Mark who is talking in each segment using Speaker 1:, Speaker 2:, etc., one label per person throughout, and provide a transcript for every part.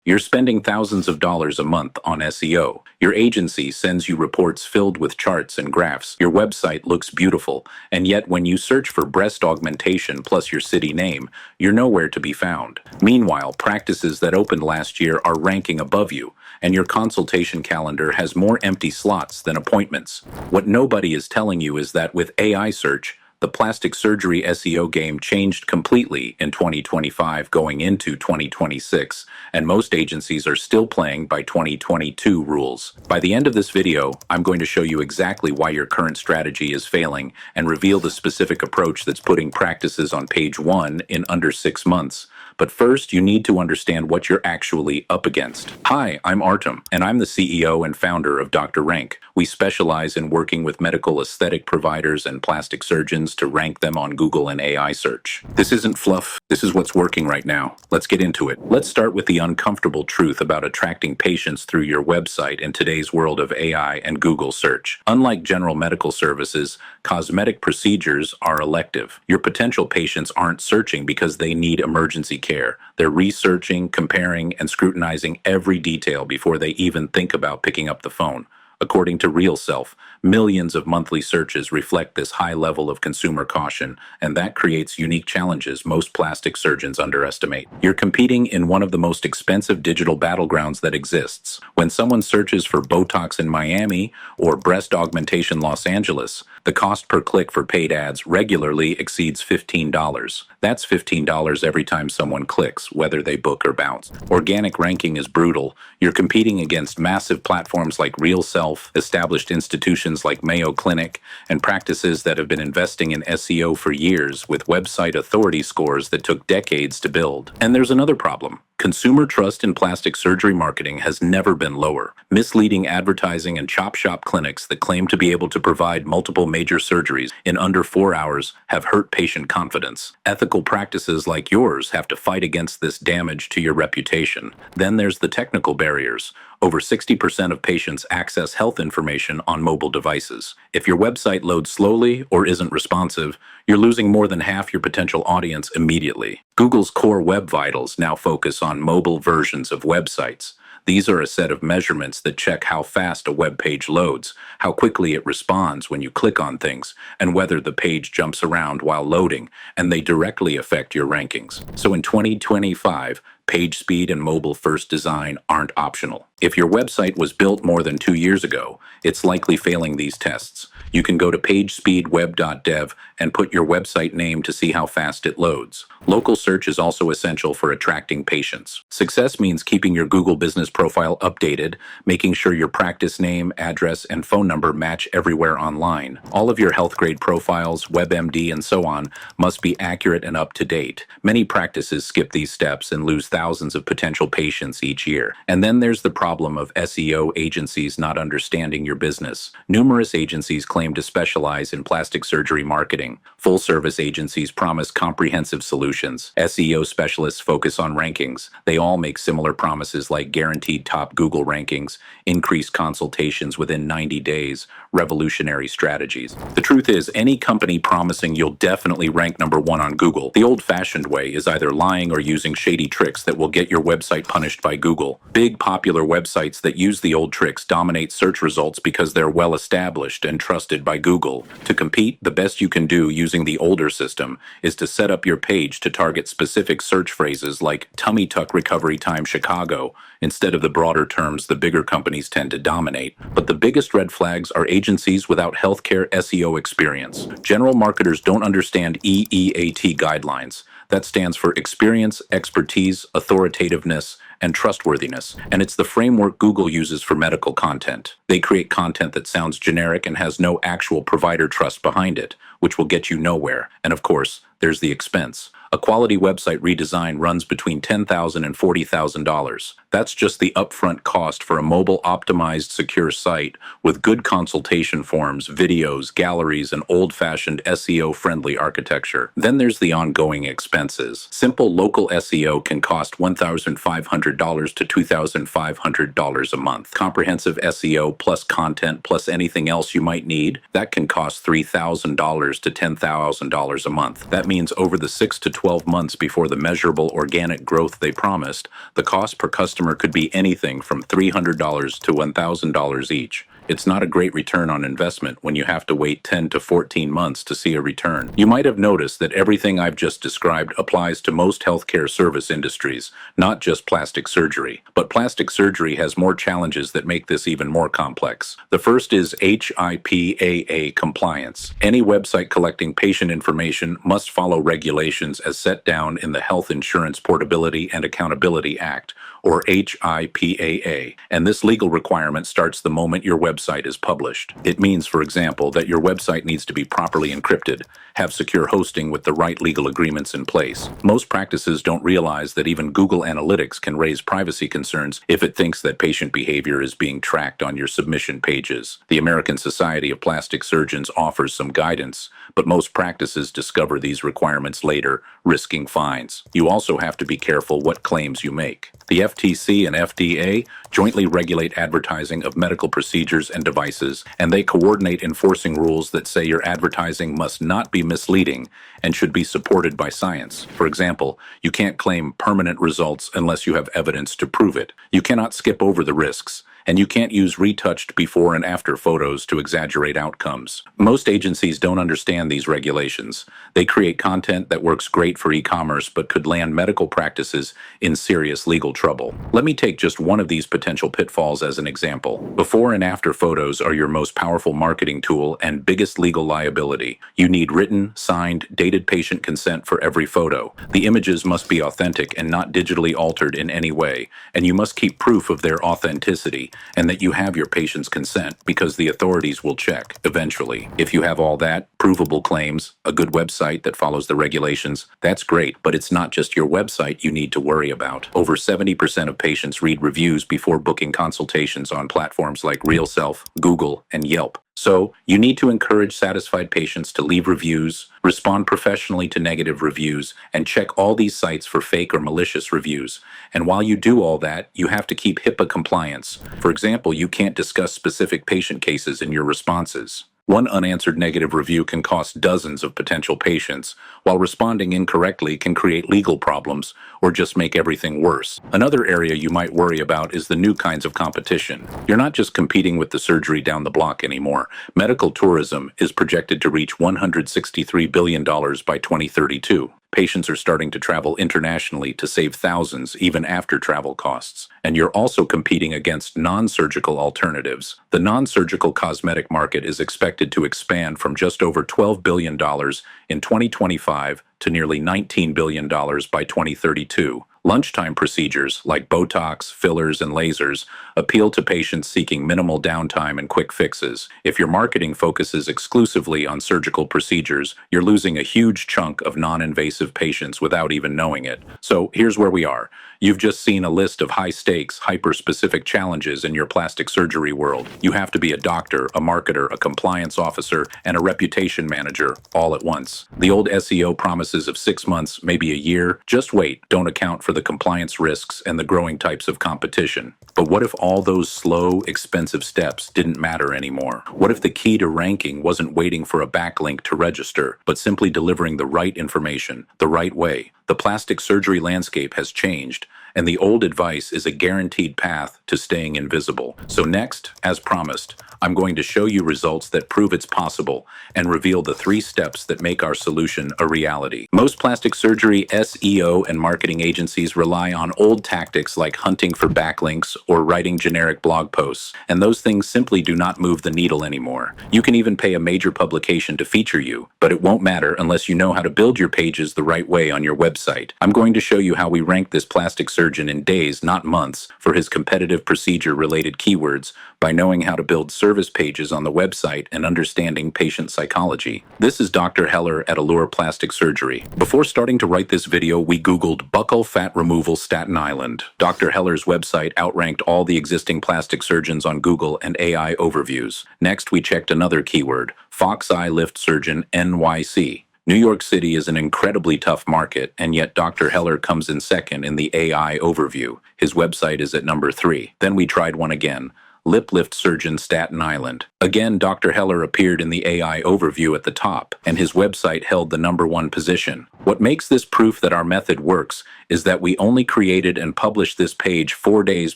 Speaker 1: You're spending thousands of dollars a month on SEO. Your agency sends you reports filled with charts and graphs. Your website looks beautiful, and yet when you search for breast augmentation plus your city name, you're nowhere to be found. Meanwhile, practices that opened last year are ranking above you, and your consultation calendar has more empty slots than appointments. What nobody is telling you is that with AI search, the plastic surgery SEO game changed completely in 2025 going into 2026, and most agencies are still playing by 2022 rules. By the end of this video, I'm going to show you exactly why your current strategy is failing and reveal the specific approach that's putting practices on page 1 in under 6 months. But first, you need to understand what you're actually up against. Hi, I'm Artem, and I'm the CEO and founder of Dr. Rank. We specialize in working with medical aesthetic providers and plastic surgeons to rank them on Google and AI search. This isn't fluff. This is what's working right now. Let's get into it. Let's start with the uncomfortable truth about attracting patients through your website in today's world of AI and Google search. Unlike general medical services, cosmetic procedures are elective. Your potential patients aren't searching because they need emergency care. They're researching, comparing, and scrutinizing every detail before they even think about picking up the phone. According to RealSelf, millions of monthly searches reflect this high level of consumer caution, and that creates unique challenges most plastic surgeons underestimate. You're competing in one of the most expensive digital battlegrounds that exists. When someone searches for Botox in Miami or breast augmentation Los Angeles, the cost per click for paid ads regularly exceeds $15. That's $15 every time someone clicks, whether they book or bounce. Organic ranking is brutal. You're competing against massive platforms like RealSelf, established institutions like Mayo Clinic, and practices that have been investing in SEO for years with website authority scores that took decades to build. And there's another problem. Consumer trust in plastic surgery marketing has never been lower. Misleading advertising and chop shop clinics that claim to be able to provide multiple major surgeries in under 4 hours have hurt patient confidence. Ethical practices like yours have to fight against this damage to your reputation. Then there's the technical barriers. Over 60% of patients access health information on mobile devices. If your website loads slowly or isn't responsive, you're losing more than half your potential audience immediately. Google's core web vitals now focus on mobile versions of websites. These are a set of measurements that check how fast a web page loads, how quickly it responds when you click on things, and whether the page jumps around while loading, and they directly affect your rankings. So in 2025, page speed and mobile-first design aren't optional. If your website was built more than 2 years ago, it's likely failing these tests. You can go to pagespeedweb.dev and put your website name to see how fast it loads. Local search is also essential for attracting patients. Success means keeping your Google business profile updated, making sure your practice name, address, and phone number match everywhere online. All of your health grade profiles, WebMD, and so on must be accurate and up to date. Many practices skip these steps and lose thousands of potential patients each year. And then there's the problem of SEO agencies not understanding your business. Numerous agencies claim to specialize in plastic surgery marketing. Full-service agencies promise comprehensive solutions. SEO specialists focus on rankings. They all make similar promises like guaranteed top Google rankings, increased consultations within 90 days, revolutionary strategies. The truth is, any company promising you'll definitely rank number 1 on Google, the old-fashioned way, is either lying or using shady tricks that will get your website punished by Google. Big popular websites that use the old tricks dominate search results because they're well established and trusted by Google. To compete, the best you can do using the older system is to set up your page to target specific search phrases like tummy tuck recovery time Chicago instead of the broader terms the bigger companies tend to dominate. But the biggest red flags are agencies without healthcare SEO experience. General marketers don't understand EEAT guidelines. That stands for experience, expertise, authoritativeness, and trustworthiness, and it's the framework Google uses for medical content. They create content that sounds generic and has no actual provider trust behind it, which will get you nowhere. And of course, there's the expense. A quality website redesign runs between $10,000 and $40,000. That's just the upfront cost for a mobile-optimized, secure site with good consultation forms, videos, galleries, and old-fashioned SEO-friendly architecture. Then there's the ongoing expenses. Simple local SEO can cost $1,500 to $2,500 a month. Comprehensive SEO plus content plus anything else you might need, that can cost $3,000 to $10,000 a month. That means over the 6 to 12 months before the measurable organic growth they promised, the cost per customer could be anything from $300 to $1,000 each. It's not a great return on investment when you have to wait 10 to 14 months to see a return. You might have noticed that everything I've just described applies to most healthcare service industries, not just plastic surgery. But plastic surgery has more challenges that make this even more complex. The first is HIPAA compliance. Any website collecting patient information must follow regulations as set down in the Health Insurance Portability and Accountability Act, or HIPAA, and this legal requirement starts the moment your website is published. It means, for example, that your website needs to be properly encrypted, have secure hosting with the right legal agreements in place. Most practices don't realize that even Google Analytics can raise privacy concerns if it thinks that patient behavior is being tracked on your submission pages. The American Society of Plastic Surgeons offers some guidance, but most practices discover these requirements later, risking fines. You also have to be careful what claims you make. The FTC and FDA jointly regulate advertising of medical procedures and devices, and they coordinate enforcing rules that say your advertising must not be misleading and should be supported by science. For example, you can't claim permanent results unless you have evidence to prove it. You cannot skip over the risks, and you can't use retouched before and after photos to exaggerate outcomes. Most agencies don't understand these regulations. They create content that works great for e-commerce but could land medical practices in serious legal trouble. Let me take just one of these potential pitfalls as an example. Before and after photos are your most powerful marketing tool and biggest legal liability. You need written, signed, dated patient consent for every photo. The images must be authentic and not digitally altered in any way, and you must keep proof of their authenticity and that you have your patient's consent because the authorities will check eventually. If you have all that, provable claims, a good website that follows the regulations, that's great, but it's not just your website you need to worry about. Over 70% of patients read reviews before booking consultations on platforms like RealSelf, Google, and Yelp. So, you need to encourage satisfied patients to leave reviews, respond professionally to negative reviews, and check all these sites for fake or malicious reviews. And while you do all that, you have to keep HIPAA compliance. For example, you can't discuss specific patient cases in your responses. One unanswered negative review can cost dozens of potential patients, while responding incorrectly can create legal problems or just make everything worse. Another area you might worry about is the new kinds of competition. You're not just competing with the surgery down the block anymore. Medical tourism is projected to reach $163 billion by 2032. Patients are starting to travel internationally to save thousands even after travel costs. And you're also competing against non-surgical alternatives. The non-surgical cosmetic market is expected to expand from just over $12 billion in 2025 to nearly $19 billion by 2032. Lunchtime procedures like Botox, fillers, and lasers appeal to patients seeking minimal downtime and quick fixes. If your marketing focuses exclusively on surgical procedures, you're losing a huge chunk of non-invasive patients without even knowing it. So here's where we are. You've just seen a list of high-stakes, hyper-specific challenges in your plastic surgery world. You have to be a doctor, a marketer, a compliance officer, and a reputation manager all at once. The old SEO promises of 6 months, maybe a year. Just wait. Don't account for the compliance risks and the growing types of competition. But what if all those slow, expensive steps didn't matter anymore? What if the key to ranking wasn't waiting for a backlink to register, but simply delivering the right information, the right way? The plastic surgery landscape has changed, and the old advice is a guaranteed path to staying invisible. So next, as promised, I'm going to show you results that prove it's possible and reveal the 3 steps that make our solution a reality. Most plastic surgery SEO and marketing agencies rely on old tactics like hunting for backlinks or writing generic blog posts, and those things simply do not move the needle anymore. You can even pay a major publication to feature you, but it won't matter unless you know how to build your pages the right way on your website. I'm going to show you how we rank this plastic surgeon in days, not months, for his competitive procedure-related keywords by knowing how to build service pages on the website and understanding patient psychology. This is Dr. Heller at Allure Plastic Surgery. Before starting to write this video, we Googled Buccal Fat Removal Staten Island. Dr. Heller's website outranked all the existing plastic surgeons on Google and AI overviews. Next, we checked another keyword, Fox Eye Lift Surgeon NYC. New York City is an incredibly tough market, and yet Dr. Heller comes in second in the AI overview. His website is at number 3. Then we tried one again, lip lift surgeon, Staten Island. Again, Dr. Heller appeared in the AI overview at the top, and his website held the #1 position. What makes this proof that our method works is that we only created and published this page 4 days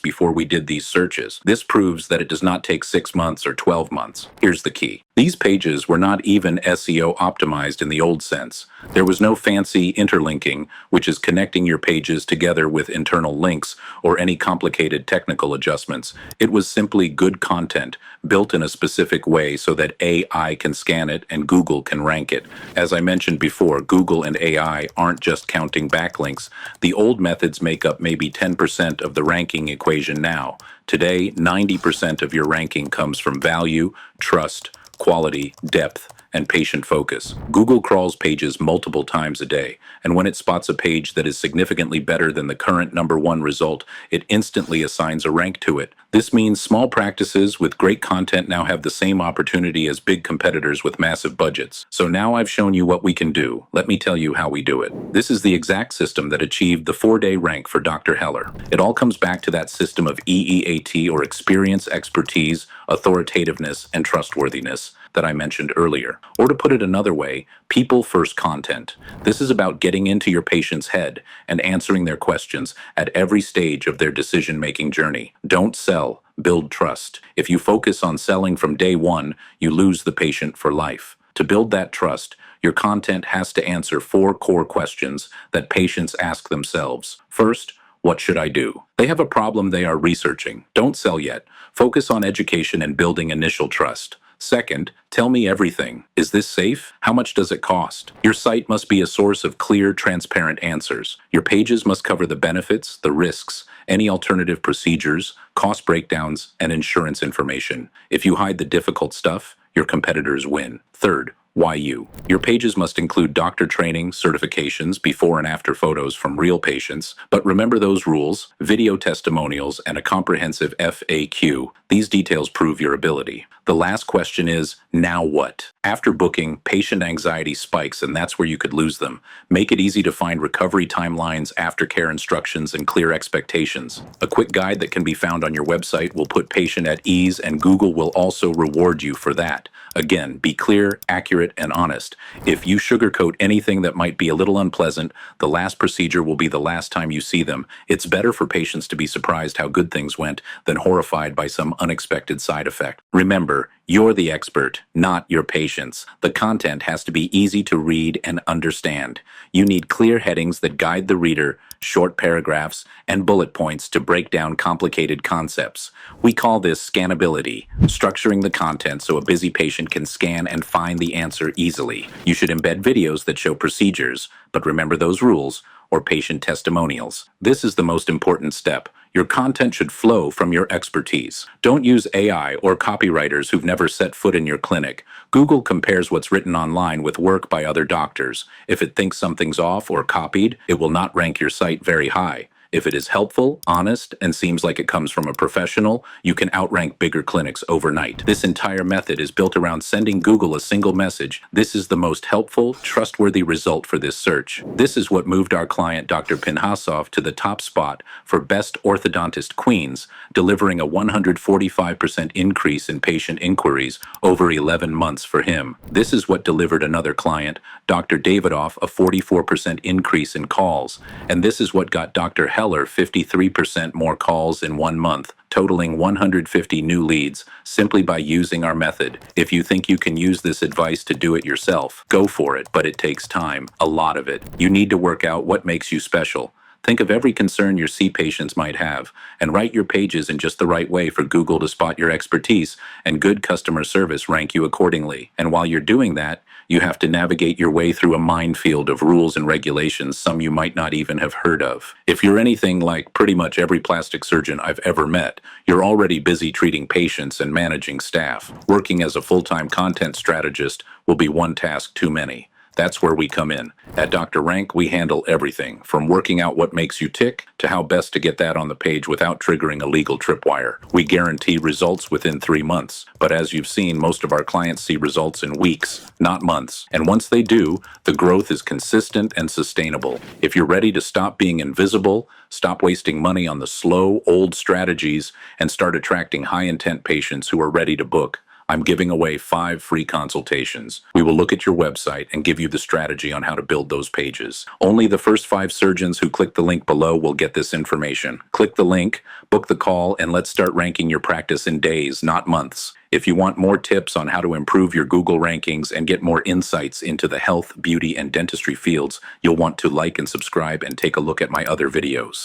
Speaker 1: before we did these searches. This proves that it does not take 6 months or 12 months. Here's the key. These pages were not even SEO optimized in the old sense. There was no fancy interlinking, which is connecting your pages together with internal links or any complicated technical adjustments. It was simply good content built in a specific way so that AI can scan it and Google can rank it. As I mentioned before, Google and AI aren't just counting backlinks. The old methods make up maybe 10% of the ranking equation now. Today, 90% of your ranking comes from value, trust, quality, depth, and patient focus. Google crawls pages multiple times a day, and when it spots a page that is significantly better than the current #1 result, it instantly assigns a rank to it. This means small practices with great content now have the same opportunity as big competitors with massive budgets. So now I've shown you what we can do. Let me tell you how we do it. This is the exact system that achieved the 4-day rank for Dr. Heller. It all comes back to that system of EEAT, or experience, expertise, authoritativeness, and trustworthiness, that I mentioned earlier. Or to put it another way, people first content. This is about getting into your patient's head and answering their questions at every stage of their decision-making journey. Don't sell, build trust. If you focus on selling from day one, you lose the patient for life. To build that trust, your content has to answer 4 core questions that patients ask themselves. First, what should I do? They have a problem they are researching. Don't sell yet. Focus on education and building initial trust. Second, tell me everything. Is this safe? How much does it cost? Your site must be a source of clear, transparent answers. Your pages must cover the benefits, the risks, any alternative procedures, cost breakdowns, and insurance information. If you hide the difficult stuff, your competitors win. Third, why you? Your pages must include doctor training, certifications, before and after photos from real patients, but remember those rules: video testimonials and a comprehensive FAQ. These details prove your ability. The last question is, now what? After booking, patient anxiety spikes, and that's where you could lose them. Make it easy to find recovery timelines, aftercare instructions, and clear expectations. A quick guide that can be found on your website will put patient at ease, and Google will also reward you for that. Again, be clear, accurate, and honest. If you sugarcoat anything that might be a little unpleasant, the last procedure will be the last time you see them. It's better for patients to be surprised how good things went than horrified by some unexpected side effect. Remember, you're the expert, not your patients. The content has to be easy to read and understand. You need clear headings that guide the reader, short paragraphs, and bullet points to break down complicated concepts. We call this scannability, structuring the content so a busy patient can scan and find the answer easily. You should embed videos that show procedures, but remember those rules, or patient testimonials. This is the most important step. Your content should flow from your expertise. Don't use AI or copywriters who've never set foot in your clinic. Google compares what's written online with work by other doctors. If it thinks something's off or copied, it will not rank your site very high. If it is helpful, honest, and seems like it comes from a professional, you can outrank bigger clinics overnight. This entire method is built around sending Google a single message. This is the most helpful, trustworthy result for this search. This is what moved our client, Dr. Pinhasov, to the top spot for Best Orthodontist Queens, delivering a 145% increase in patient inquiries over 11 months for him. This is what delivered another client, Dr. Davidoff, a 44% increase in calls. And this is what got Dr. Heller 53% more calls in 1 month, totaling 150 new leads simply by using our method. If you think you can use this advice to do it yourself, go for it, but it takes time, a lot of it. You need to work out what makes you special. Think of every concern your C patients might have, and write your pages in just the right way for Google to spot your expertise and good customer service rank you accordingly. And while you're doing that, you have to navigate your way through a minefield of rules and regulations some you might not even have heard of. If you're anything like pretty much every plastic surgeon I've ever met, you're already busy treating patients and managing staff. Working as a full-time content strategist will be one task too many. That's where we come in. At Dr. Rank, we handle everything, from working out what makes you tick to how best to get that on the page without triggering a legal tripwire. We guarantee results within 3 months, but as you've seen, most of our clients see results in weeks, not months. And once they do, the growth is consistent and sustainable. If you're ready to stop being invisible, stop wasting money on the slow, old strategies, and start attracting high-intent patients who are ready to book, I'm giving away 5 free consultations. We will look at your website and give you the strategy on how to build those pages. Only the first 5 surgeons who click the link below will get this information. Click the link, book the call, and let's start ranking your practice in days, not months. If you want more tips on how to improve your Google rankings and get more insights into the health, beauty, and dentistry fields, you'll want to like and subscribe and take a look at my other videos.